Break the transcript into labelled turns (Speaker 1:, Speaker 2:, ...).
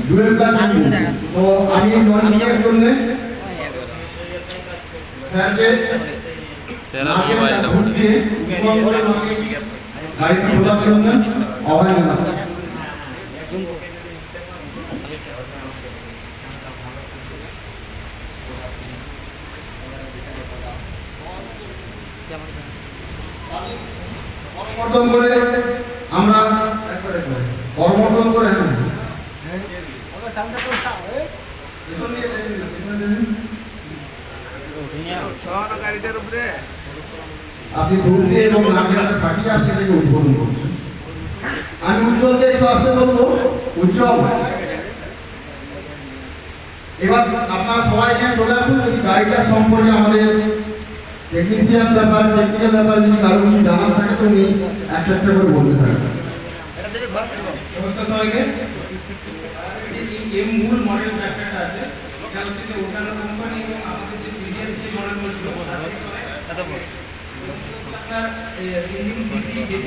Speaker 1: Dual class তো আমি লঞ্চিংয়ের জন্য স্যারকে গাড়িটি খোলার জন্য আহ্বান জানাচ্ছি। করমর্দন করে আমরা করমর্দন করে আপনি দূর দিয়ে এবং নামখানার পাঠিয়ে আপনি এটাকে উদ্বোধন করছেন। আমি উজ্জ্বলকে একটু আসতে বলবো। উজ্জ্বল, এবার আপনারা সবাই এখানে চলে আসুন। যদি গাড়িটা সম্পর্কে আমাদের টেকনিশিয়ান ব্যাপার, টেকনিক্যাল ব্যাপারে যদি কারো কিছু জানার থাকে তো উনি একটা একটা করে বলতে থাকবেন।
Speaker 2: সবাইকে এই মূল মডেল ব্যাপারটা আছে, এটা হচ্ছে যে ওটানো কোম্পানি এবং আমাদের যে প্রিভিয়াস যে মডেলগুলো ছিল তার আপনার ইঞ্জিন